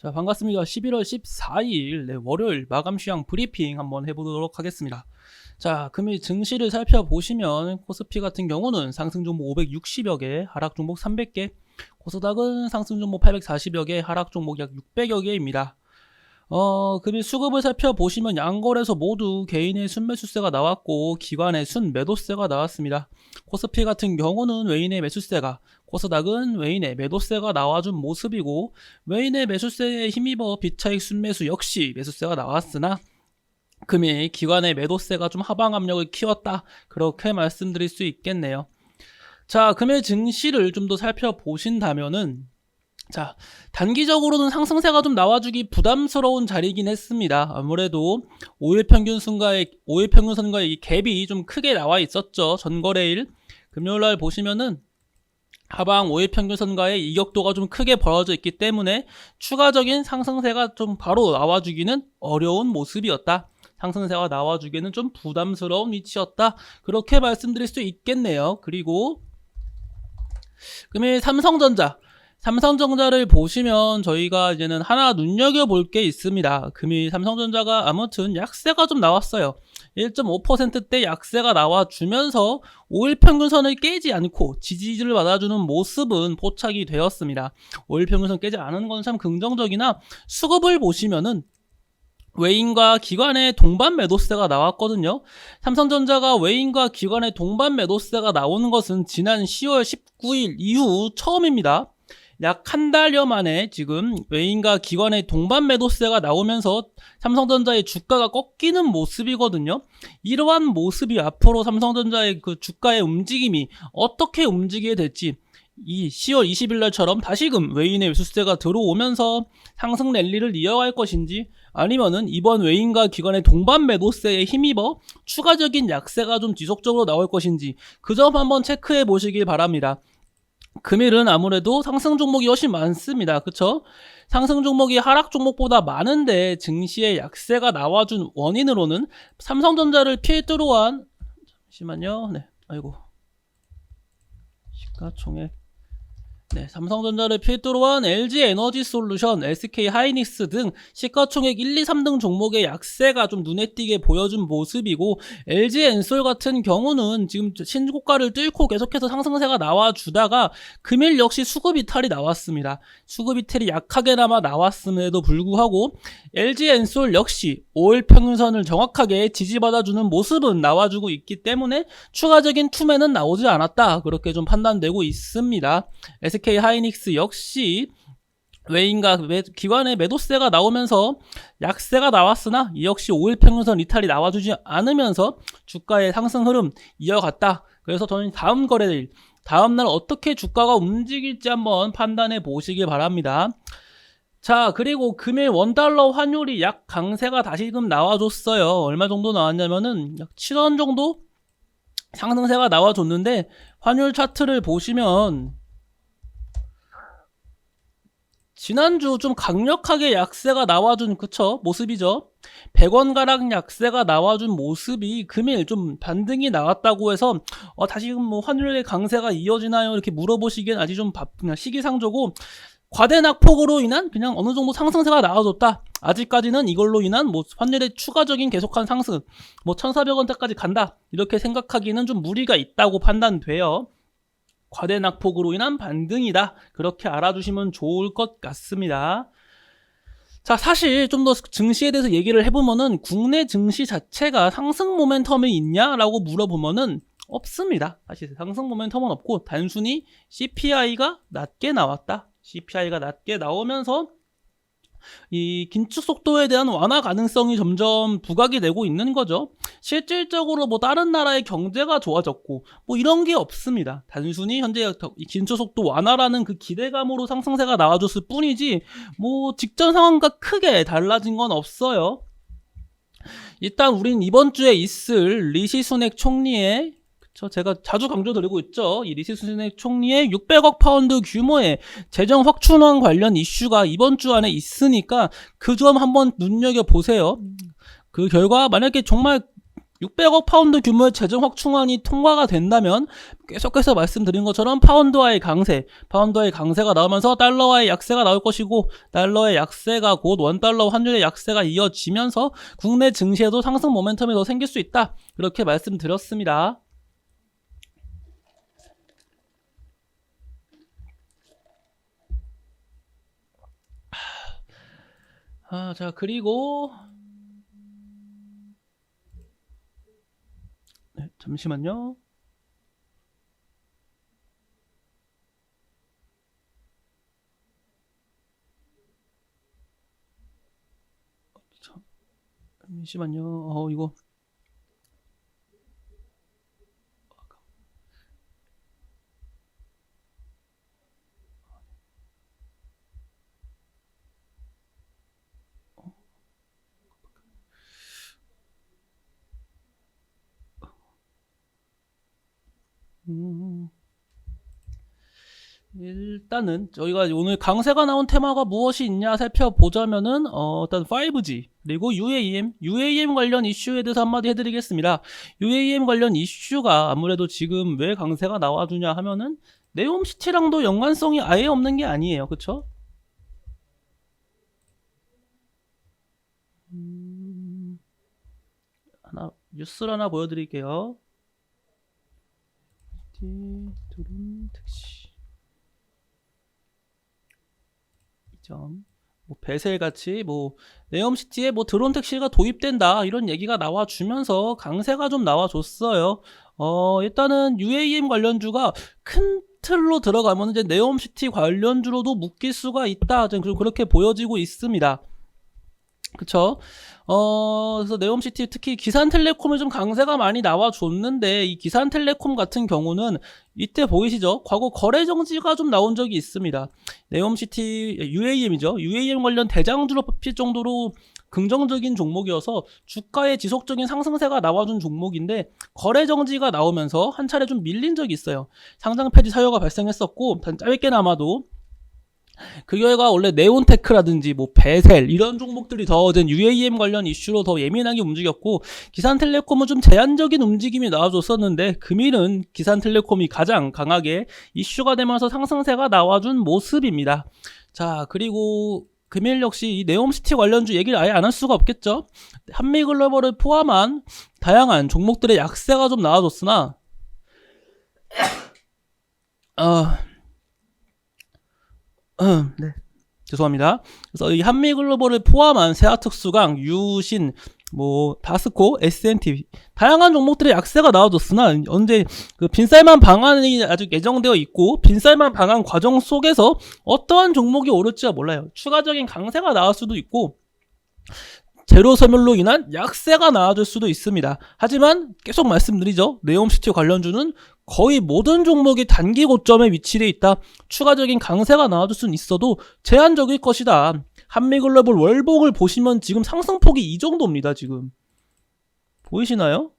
자, 반갑습니다. 11월 14일 월요일 마감 시황 브리핑 한번 해보도록 하겠습니다. 자, 금일 증시를 살펴보시면 코스피 같은 경우는 상승 종목 560여 개, 하락 종목 300개, 코스닥은 상승 종목 840여 개, 하락 종목 약 600여 개입니다. 금일 수급을 살펴보시면 양거래소 모두 개인의 순매수세가 나왔고 기관의 순매도세가 나왔습니다. 코스피 같은 경우는 외인의 매수세가, 코스닥은 외인의 매도세가 나와준 모습이고 외인의 매수세에 힘입어 비차익 순매수 역시 매수세가 나왔으나 금일 기관의 매도세가 좀 하방 압력을 키웠다, 그렇게 말씀드릴 수 있겠네요. 자, 금일 증시를 좀 더 살펴보신다면은 자, 단기적으로는 상승세가 좀 나와주기 부담스러운 자리이긴 했습니다. 아무래도 5일 평균 선과의 이 갭이 좀 크게 나와 있었죠. 전거래일 금요일날 보시면은 하방 5일 평균선과의 이격도가 좀 크게 벌어져 있기 때문에 추가적인 상승세가 좀 바로 나와주기는 어려운 모습이었다. 상승세가 나와주기는 좀 부담스러운 위치였다, 그렇게 말씀드릴 수 있겠네요. 그리고 금일 삼성전자를 보시면 저희가 이제는 하나 눈여겨볼 게 있습니다. 금일 삼성전자가 아무튼 약세가 좀 나왔어요. 1.5%대 약세가 나와주면서 5일 평균선을 깨지 않고 지지를 받아주는 모습은 포착이 되었습니다. 5일 평균선 깨지 않은 건 참 긍정적이나 수급을 보시면은 외인과 기관의 동반 매도세가 나왔거든요. 삼성전자가 외인과 기관의 동반 매도세가 나오는 것은 지난 10월 19일 이후 처음입니다. 약 한 달여 만에 지금 외인과 기관의 동반 매도세가 나오면서 삼성전자의 주가가 꺾이는 모습이거든요. 이러한 모습이 앞으로 삼성전자의 그 주가의 움직임이 어떻게 움직이게 될지, 이 10월 20일 날처럼 다시금 외인의 매수세가 들어오면서 상승 랠리를 이어갈 것인지, 아니면은 이번 외인과 기관의 동반 매도세에 힘입어 추가적인 약세가 좀 지속적으로 나올 것인지, 그 점 한번 체크해 보시길 바랍니다. 금일은 아무래도 상승 종목이 훨씬 많습니다. 그쵸? 상승 종목이 하락 종목보다 많은데 증시의 약세가 나와준 원인으로는 삼성전자를 필두로 한, 잠시만요. 네, 아이고, 시가총액. 네, 삼성전자를 필두로 한 LG에너지솔루션, SK하이닉스 등 시가총액 1, 2, 3등 종목의 약세가 좀 눈에 띄게 보여준 모습이고, LG엔솔 같은 경우는 지금 신고가를 뚫고 계속해서 상승세가 나와주다가 금일 역시 수급 이탈이 나왔습니다. 수급 이탈이 약하게나마 나왔음에도 불구하고 LG엔솔 역시 5일 평균선을 정확하게 지지받아주는 모습은 나와주고 있기 때문에 추가적인 투매는 나오지 않았다, 그렇게 좀 판단되고 있습니다. SK하이닉스 역시 외인과 기관의 매도세가 나오면서 약세가 나왔으나 이 역시 5일 평균선 이탈이 나와주지 않으면서 주가의 상승 흐름 이어갔다. 그래서 저는 다음 거래일, 다음날 어떻게 주가가 움직일지 한번 판단해 보시길 바랍니다. 자, 그리고 금일 원달러 환율이 약 강세가 다시금 나와줬어요. 얼마 정도 나왔냐면은 약 7원 정도 상승세가 나와줬는데, 환율 차트를 보시면 지난주 좀 강력하게 약세가 나와준, 그쵸? 모습이죠. 100원가량 약세가 나와준 모습이 금일 좀 반등이 나왔다고 해서 다시금 뭐 환율의 강세가 이어지나요? 이렇게 물어보시기엔 아직 좀 그냥 시기상조고, 과대 낙폭으로 인한 그냥 어느 정도 상승세가 나와줬다. 아직까지는 이걸로 인한 뭐 환율의 추가적인 계속한 상승, 뭐 1,400원대까지 간다, 이렇게 생각하기는 좀 무리가 있다고 판단돼요. 과대 낙폭으로 인한 반등이다, 그렇게 알아주시면 좋을 것 같습니다. 자, 사실 좀 더 증시에 대해서 얘기를 해보면은 국내 증시 자체가 상승 모멘텀이 있냐라고 물어보면은 없습니다. 사실 상승 모멘텀은 없고 단순히 CPI가 낮게 나왔다. CPI가 낮게 나오면서 이 긴축 속도에 대한 완화 가능성이 점점 부각이 되고 있는 거죠. 실질적으로 뭐 다른 나라의 경제가 좋아졌고 뭐 이런 게 없습니다. 단순히 현재 긴축 속도 완화라는 그 기대감으로 상승세가 나와줬을 뿐이지 뭐 직전 상황과 크게 달라진 건 없어요. 일단 우린 이번 주에 있을 리시 수넥 총리의, 제가 자주 강조드리고 있죠. 이 리시 수넥 총리의 600억 파운드 규모의 재정 확충안 관련 이슈가 이번 주 안에 있으니까 그 점 한번 눈여겨보세요. 그 결과 만약에 정말 600억 파운드 규모의 재정 확충안이 통과가 된다면 계속해서 말씀드린 것처럼 파운드와의 강세가 나오면서 달러와의 약세가 나올 것이고, 달러의 약세가 곧 원달러 환율의 약세가 이어지면서 국내 증시에도 상승 모멘텀이 더 생길 수 있다, 그렇게 말씀드렸습니다. 자, 그리고 네, 잠시만요. 잠시만요. 이거 일단은 저희가 오늘 강세가 나온 테마가 무엇이 있냐 살펴보자면은 일단 5G 그리고 UAM 관련 이슈에 대해서 한마디 해드리겠습니다. UAM 관련 이슈가 아무래도 지금 왜 강세가 나와주냐 하면은 네옴시티랑도 연관성이 아예 없는 게 아니에요, 그쵸? 뉴스를 하나 보여드릴게요. 드론 택시 뭐 베셀 같이 뭐 네옴시티에 뭐 드론 택시가 도입된다 이런 얘기가 나와주면서 강세가 좀 나와줬어요. 일단은 UAM 관련주가 큰 틀로 들어가면 이제 네옴시티 관련주로도 묶일 수가 있다, 좀 그렇게 보여지고 있습니다. 그쵸? 그래서 네옴시티 특히 기산텔레콤이 좀 강세가 많이 나와줬는데, 이 기산텔레콤 같은 경우는 이때 보이시죠? 과거 거래정지가 좀 나온 적이 있습니다. 네옴시티 UAM이죠. UAM 관련 대장주로 뽑힐 정도로 긍정적인 종목이어서 주가의 지속적인 상승세가 나와준 종목인데, 거래정지가 나오면서 한 차례 좀 밀린 적이 있어요. 상장 폐지 사유가 발생했었고, 단 짧게나마도 그 결과 원래 네온테크라든지 뭐 베셀 이런 종목들이 더 UAM 관련 이슈로 더 예민하게 움직였고, 기산텔레콤은 좀 제한적인 움직임이 나와줬었는데 금일은 기산텔레콤이 가장 강하게 이슈가 되면서 상승세가 나와준 모습입니다. 자, 그리고 금일 역시 이 네옴시티 관련주 얘기를 아예 안 할 수가 없겠죠. 한미글로벌을 포함한 다양한 종목들의 약세가 좀 나와줬으나 네, 죄송합니다. 그래서 이 한미글로벌을 포함한 세아특수강, 유신, 뭐 다스코, S&T 다양한 종목들의 약세가 나와줬으나 언제 그 빈쌀만 방안이 아직 예정되어 있고, 빈쌀만 방안 과정 속에서 어떠한 종목이 오를지가 몰라요. 추가적인 강세가 나올 수도 있고 재료 소멸로 인한 약세가 나와줄 수도 있습니다. 하지만 계속 말씀드리죠. 네옴시티 관련주는 거의 모든 종목이 단기 고점에 위치되어 있다. 추가적인 강세가 나와줄 수는 있어도 제한적일 것이다. 한미글로벌 월봉을 보시면 지금 상승폭이 이 정도입니다. 지금 보이시나요?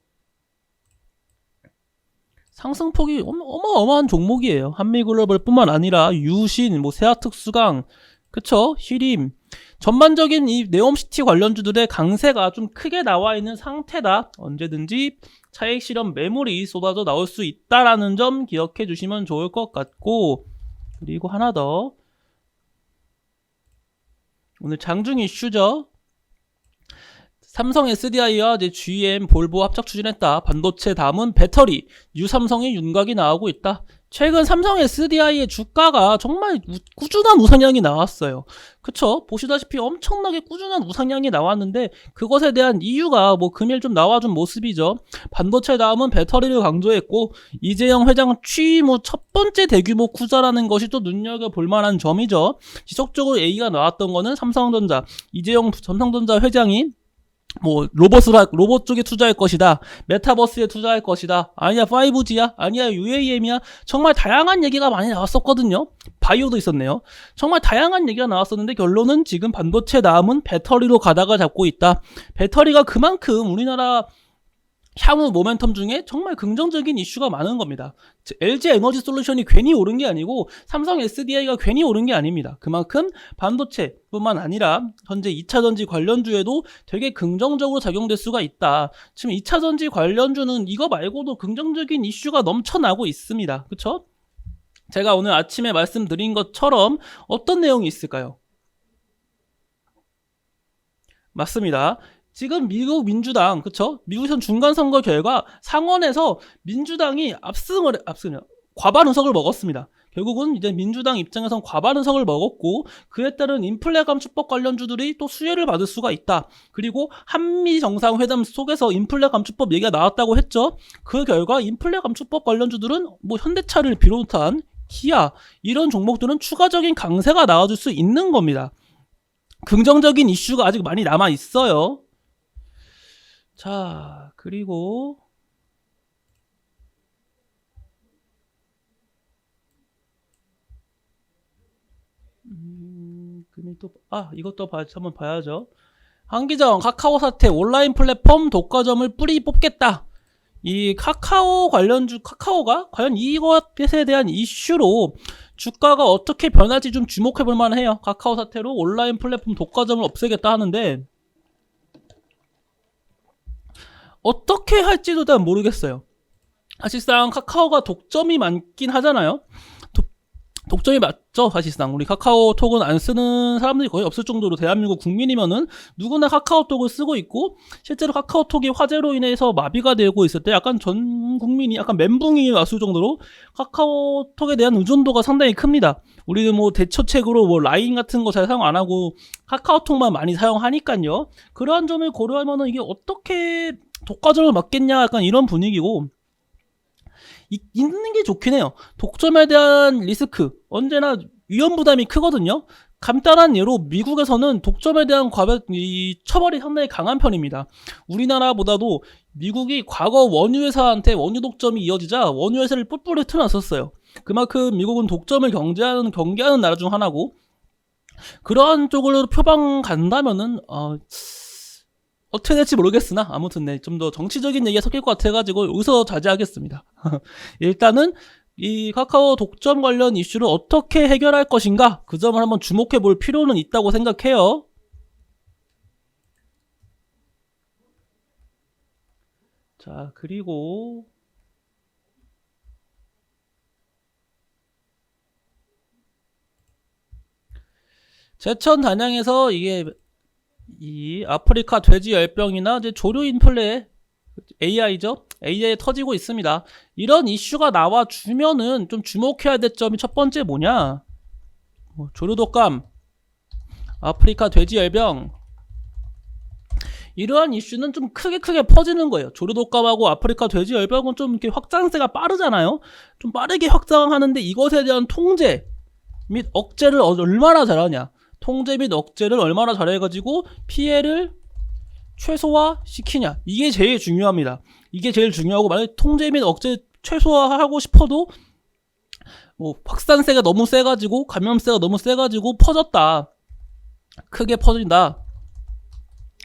상승폭이 어마어마한 종목이에요. 한미글로벌 뿐만 아니라 유신, 뭐 세아특수강, 그쵸? 히림, 전반적인 이 네옴시티 관련주들의 강세가 좀 크게 나와 있는 상태다. 언제든지 차익 실현 매물이 쏟아져 나올 수 있다라는 점 기억해 주시면 좋을 것 같고, 그리고 하나 더, 오늘 장중 이슈죠. 삼성 SDI와 GM, 볼보 합작 추진했다. 반도체 다음은 배터리, 유삼성의 윤곽이 나오고 있다. 최근 삼성 SDI의 주가가 정말 꾸준한 우상향이 나왔어요. 그쵸? 보시다시피 엄청나게 꾸준한 우상향이 나왔는데, 그것에 대한 이유가 뭐 금일 좀 나와준 모습이죠. 반도체 다음은 배터리를 강조했고, 이재영 회장 취임 후 첫 번째 대규모 투자라는 것이 또 눈여겨볼 만한 점이죠. 지속적으로 얘기가 나왔던 거는 삼성전자, 이재용 삼성전자 회장이 뭐 로봇 쪽에 투자할 것이다, 메타버스에 투자할 것이다, 아니야 5G야, 아니야 UAM이야, 정말 다양한 얘기가 많이 나왔었거든요. 바이오도 있었네요. 정말 다양한 얘기가 나왔었는데 결론은 지금 반도체 다음은 배터리로 가닥을 잡고 있다. 배터리가 그만큼 우리나라 향후 모멘텀 중에 정말 긍정적인 이슈가 많은 겁니다. LG 에너지 솔루션이 괜히 오른 게 아니고 삼성 SDI가 괜히 오른 게 아닙니다. 그만큼 반도체뿐만 아니라 현재 2차전지 관련주에도 되게 긍정적으로 작용될 수가 있다. 지금 2차전지 관련주는 이거 말고도 긍정적인 이슈가 넘쳐나고 있습니다. 그쵸? 제가 오늘 아침에 말씀드린 것처럼 어떤 내용이 있을까요? 맞습니다. 지금 미국 민주당, 그쵸? 미국선 중간선거 결과 상원에서 민주당이 과반 의석을 먹었습니다. 결국은 이제 민주당 입장에선 과반 의석을 먹었고, 그에 따른 인플레 감축법 관련주들이 또 수혜를 받을 수가 있다. 그리고 한미 정상회담 속에서 인플레 감축법 얘기가 나왔다고 했죠. 그 결과 인플레 감축법 관련주들은 뭐 현대차를 비롯한 기아 이런 종목들은 추가적인 강세가 나와줄 수 있는 겁니다. 긍정적인 이슈가 아직 많이 남아 있어요. 자, 그리고 이것도 한번 봐야죠. 한기정 카카오 사태 온라인 플랫폼 독과점을 뿌리 뽑겠다. 이 카카오 관련주, 카카오가 과연 이것에 대한 이슈로 주가가 어떻게 변할지 좀 주목해 볼 만해요. 카카오 사태로 온라인 플랫폼 독과점을 없애겠다 하는데 어떻게 할지도 잘 모르겠어요. 사실상 카카오가 독점이 많긴 하잖아요. 독점이 맞죠, 사실상. 우리 카카오톡은 안 쓰는 사람들이 거의 없을 정도로 대한민국 국민이면은 누구나 카카오톡을 쓰고 있고, 실제로 카카오톡이 화재로 인해서 마비가 되고 있을 때 약간 전 국민이 약간 멘붕이 왔을 정도로 카카오톡에 대한 의존도가 상당히 큽니다. 우리는 뭐 대처책으로 뭐 라인 같은 거 잘 사용 안 하고 카카오톡만 많이 사용하니까요. 그러한 점을 고려하면은 이게 어떻게 독과점을 맞겠냐 약간 이런 분위기고, 있는 게 좋긴 해요. 독점에 대한 리스크 언제나 위험 부담이 크거든요. 간단한 예로 미국에서는 독점에 대한 처벌이 상당히 강한 편입니다. 우리나라보다도 미국이 과거 원유회사한테 원유 독점이 이어지자 원유회사를 뿔뿔이 틀어놨었어요. 그만큼 미국은 독점을 경계하는 나라 중 하나고, 그러한 쪽으로 표방 간다면은 어떻게 될지 모르겠으나 아무튼 네, 좀 더 정치적인 얘기가 섞일 것 같아가지고 여기서 자제하겠습니다. 일단은 이 카카오 독점 관련 이슈를 어떻게 해결할 것인가, 그 점을 한번 주목해 볼 필요는 있다고 생각해요. 자, 그리고 제천 단양에서 이 아프리카 돼지 열병이나 이제 조류 인플레 AI죠. AI 터지고 있습니다. 이런 이슈가 나와주면은 좀 주목해야 될 점이 첫 번째 뭐냐? 조류 독감, 아프리카 돼지 열병, 이러한 이슈는 좀 크게 퍼지는 거예요. 조류 독감하고 아프리카 돼지 열병은 좀 이렇게 확장세가 빠르잖아요. 좀 빠르게 확장하는데 이것에 대한 통제 및 억제를 얼마나 잘하냐? 통제 및 억제를 얼마나 잘해가지고 피해를 최소화시키냐, 이게 제일 중요합니다. 이게 제일 중요하고, 만약에 통제 및 억제 최소화하고 싶어도 뭐 확산세가 너무 세가지고 감염세가 너무 세가지고 퍼졌다, 크게 퍼진다,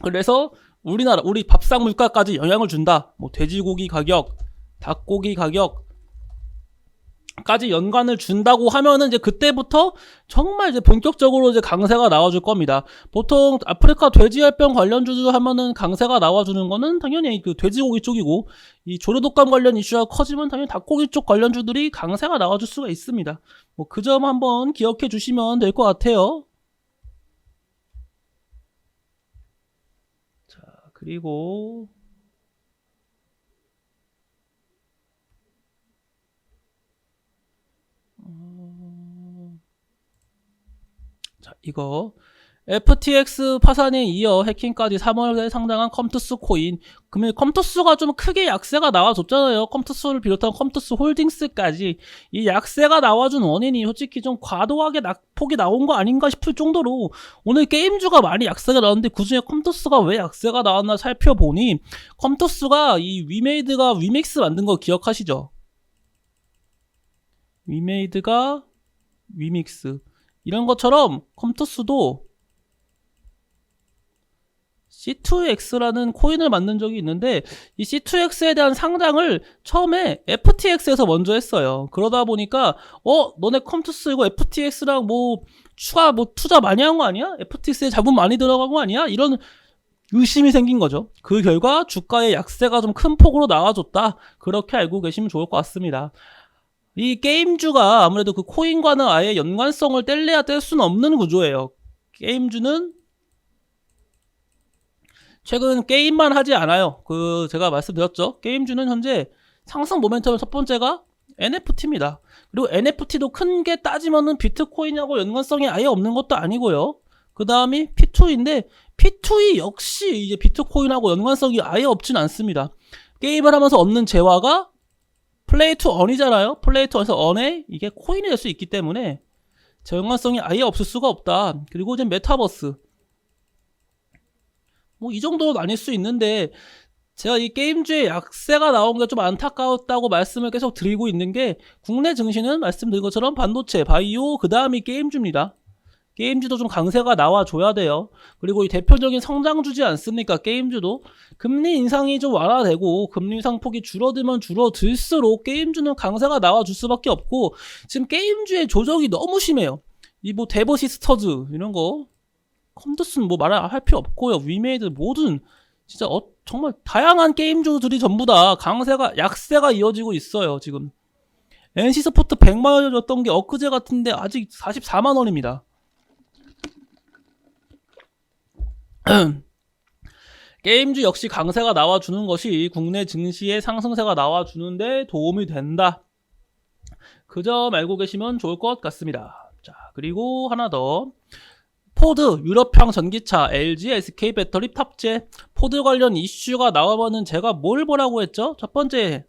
그래서 우리 밥상 물가까지 영향을 준다, 뭐 돼지고기 가격, 닭고기 가격 까지 연관을 준다고 하면은 이제 그때부터 정말 이제 본격적으로 이제 강세가 나와줄 겁니다. 보통 아프리카 돼지열병 관련주도 하면은 강세가 나와주는 거는 당연히 그 돼지고기 쪽이고, 이 조류독감 관련 이슈가 커지면 당연히 닭고기 쪽 관련주들이 강세가 나와줄 수가 있습니다. 뭐 그 점 한번 기억해 주시면 될 것 같아요. 자, 그리고 자, 이거 FTX 파산에 이어 해킹까지 3월에 상당한 컴투스 코인. 그러면 컴투스가 좀 크게 약세가 나와줬잖아요. 컴투스를 비롯한 컴투스 홀딩스까지 이 약세가 나와준 원인이 솔직히 좀 과도하게 낙폭이 나온 거 아닌가 싶을 정도로 오늘 게임주가 많이 약세가 나왔는데, 그중에 컴투스가 왜 약세가 나왔나 살펴보니, 컴투스가 이 위메이드가 위믹스 만든 거 기억하시죠? 위메이드가 위믹스 이런 것처럼 컴투스도 C2X라는 코인을 만든 적이 있는데 이 C2X에 대한 상장을 처음에 FTX에서 먼저 했어요. 그러다 보니까 너네 컴투스 이거 FTX랑 뭐 추가 뭐 투자 많이 한 거 아니야? FTX에 자본 많이 들어간 거 아니야? 이런 의심이 생긴 거죠. 그 결과 주가의 약세가 좀 큰 폭으로 나와줬다. 그렇게 알고 계시면 좋을 것 같습니다. 이 게임주가 아무래도 그 코인과는 아예 연관성을 뗄래야 뗄 수는 없는 구조예요. 게임주는 최근 게임만 하지 않아요. 제가 말씀드렸죠. 게임주는 현재 상승 모멘텀의 첫 번째가 NFT입니다. 그리고 NFT도 큰 게 따지면은 비트코인하고 연관성이 아예 없는 것도 아니고요. 그 다음이 P2인데 P2E 역시 이제 비트코인하고 연관성이 아예 없진 않습니다. 게임을 하면서 얻는 재화가 플레이 투 언이잖아요. 플레이 투 언에서 언에 이게 코인이 될 수 있기 때문에 연관성이 아예 없을 수가 없다. 그리고 이제 메타버스 뭐 이 정도로 나뉠 수 있는데 제가 이 게임주의 약세가 나온 게 좀 안타까웠다고 말씀을 계속 드리고 있는 게 국내 증시는 말씀드린 것처럼 반도체, 바이오, 그 다음이 게임주입니다. 게임주도 좀 강세가 나와줘야 돼요. 그리고 이 대표적인 성장주지 않습니까? 게임주도 금리 인상이 좀 완화되고 금리 인상폭이 줄어들면 줄어들수록 게임주는 강세가 나와줄 수밖에 없고 지금 게임주의 조정이 너무 심해요. 이 뭐 데브 시스터즈 이런 거 컴투스는 뭐 말할 필요 없고요. 위메이드 모든 진짜 정말 다양한 게임주들이 전부 다 약세가 이어지고 있어요. 지금 NC스포트 100만원이었던 게 엊그제 같은데 아직 44만원입니다. 게임주 역시 강세가 나와주는 것이 국내 증시의 상승세가 나와주는데 도움이 된다. 그 점 알고 계시면 좋을 것 같습니다. 자, 그리고 하나 더. 포드, 유럽형 전기차, LG, SK 배터리 탑재, 포드 관련 이슈가 나오면은 제가 뭘 보라고 했죠? 첫 번째,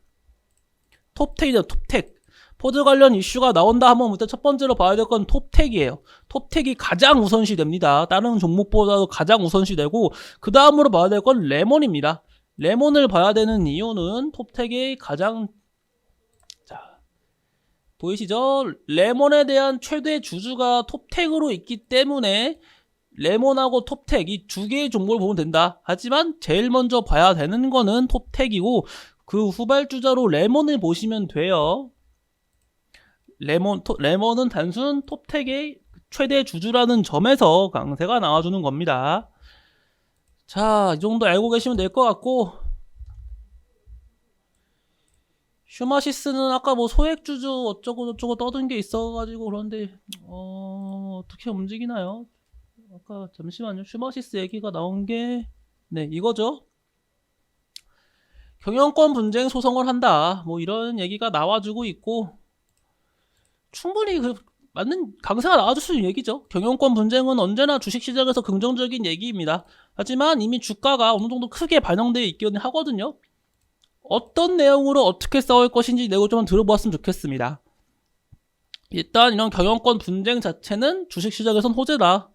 톱텍이죠, 톱텍. 포드 관련 이슈가 나온다 하면 일단 첫 번째로 봐야 될 건 톱텍이에요. 톱텍이 가장 우선시 됩니다. 다른 종목보다도 가장 우선시 되고, 그 다음으로 봐야 될 건 레몬입니다. 레몬을 봐야 되는 이유는 톱텍이 가장, 자, 보이시죠? 레몬에 대한 최대 주주가 톱텍으로 있기 때문에 레몬하고 톱텍 이 두 개의 종목을 보면 된다. 하지만 제일 먼저 봐야 되는 거는 톱텍이고 그 후발주자로 레몬을 보시면 돼요. 레몬은 단순 톱텍의 최대 주주라는 점에서 강세가 나와주는 겁니다. 자, 이 정도 알고 계시면 될 것 같고 슈마시스는 아까 뭐 소액주주 어쩌고 떠든 게 있어가지고 그런데 어떻게 움직이나요? 아까 잠시만요. 슈마시스 얘기가 나온 게 네, 이거죠. 경영권 분쟁 소송을 한다. 뭐 이런 얘기가 나와주고 있고 충분히 맞는 강세가 나와줄 수 있는 얘기죠. 경영권 분쟁은 언제나 주식시장에서 긍정적인 얘기입니다. 하지만 이미 주가가 어느 정도 크게 반영되어 있긴 하거든요. 어떤 내용으로 어떻게 싸울 것인지 내용 좀 들어보았으면 좋겠습니다. 일단 이런 경영권 분쟁 자체는 주식시장에선 호재다.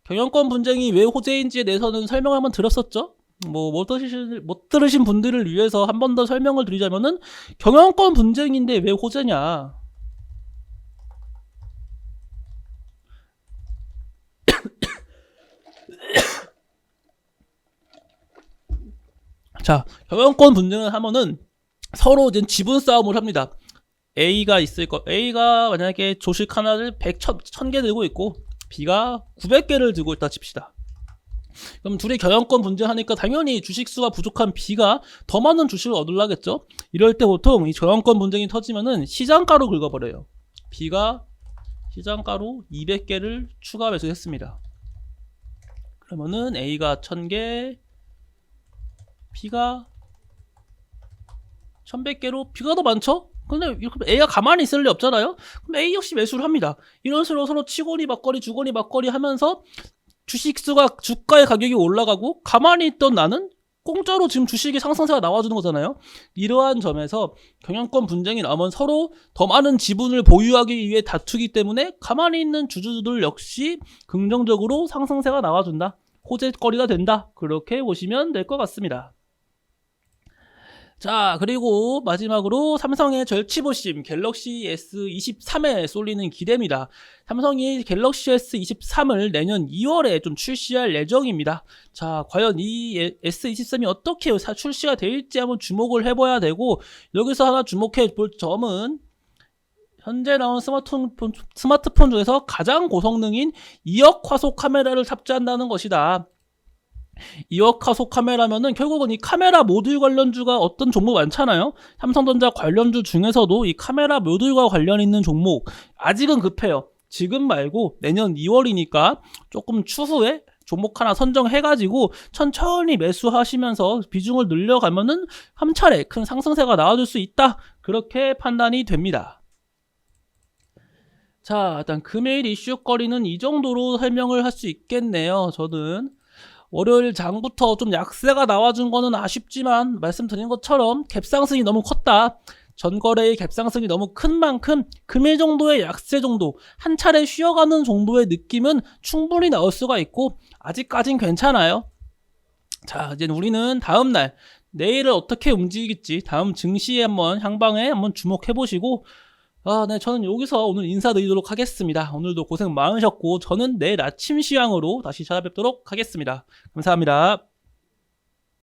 경영권 분쟁이 왜 호재인지에 대해서는 설명을 한번 드렸었죠. 못 들으신 분들을 위해서 한 번 더 설명을 드리자면은 경영권 분쟁인데 왜 호재냐. 자, 경영권 분쟁을 하면은 서로 이제 지분 싸움을 합니다. A가 A가 만약에 주식 하나를 1000개 들고 있고 B가 900개를 들고 있다 칩시다. 그럼 둘이 경영권 분쟁하니까 당연히 주식수가 부족한 B가 더 많은 주식을 얻으려겠죠. 이럴 때 보통 이 경영권 분쟁이 터지면은 시장가로 긁어버려요. B가 시장가로 200개를 추가 매수했습니다. 그러면은 A가 1000개, B가 1100개로 B가 더 많죠? 근데 이렇게 A가 가만히 있을 리 없잖아요? 그럼 A 역시 매수를 합니다. 이런 식으로 서로 치고니 맞거리 주거니 맞거리 하면서 주가의 가격이 올라가고 가만히 있던 나는 공짜로 지금 주식의 상승세가 나와주는 거잖아요. 이러한 점에서 경영권 분쟁이 나오면 서로 더 많은 지분을 보유하기 위해 다투기 때문에 가만히 있는 주주들 역시 긍정적으로 상승세가 나와준다. 호재거리가 된다. 그렇게 보시면 될 것 같습니다. 자, 그리고 마지막으로 삼성의 절치부심 갤럭시 S23에 쏠리는 기대입니다. 삼성이 갤럭시 S23을 내년 2월에 좀 출시할 예정입니다. 자, 과연 이 S23이 어떻게 출시가 될지 한번 주목을 해봐야 되고, 여기서 하나 주목해 볼 점은 현재 나온 스마트폰 중에서 가장 고성능인 2억 화소 카메라를 탑재한다는 것이다. 2억 화소 카메라면은 결국은 이 카메라 모듈 관련주가 어떤 종목 많잖아요. 삼성전자 관련주 중에서도 이 카메라 모듈과 관련 있는 종목 아직은 급해요. 지금 말고 내년 2월이니까 조금 추후에 종목 하나 선정해가지고 천천히 매수하시면서 비중을 늘려가면은 한 차례 큰 상승세가 나와줄 수 있다. 그렇게 판단이 됩니다. 자, 일단 금요일 이슈거리는 이 정도로 설명을 할 수 있겠네요. 저는 월요일 장부터 좀 약세가 나와준 거는 아쉽지만 말씀드린 것처럼 갭상승이 너무 컸다. 전거래의 갭상승이 너무 큰 만큼 금일 정도의 약세 정도, 한 차례 쉬어가는 정도의 느낌은 충분히 나올 수가 있고 아직까진 괜찮아요. 자, 이제 우리는 다음날 내일을 어떻게 움직일지 다음 증시에 한번 향방에 한번 주목해 보시고, 네, 저는 여기서 오늘 인사드리도록 하겠습니다. 오늘도 고생 많으셨고 저는 내일 아침 시황으로 다시 찾아뵙도록 하겠습니다. 감사합니다.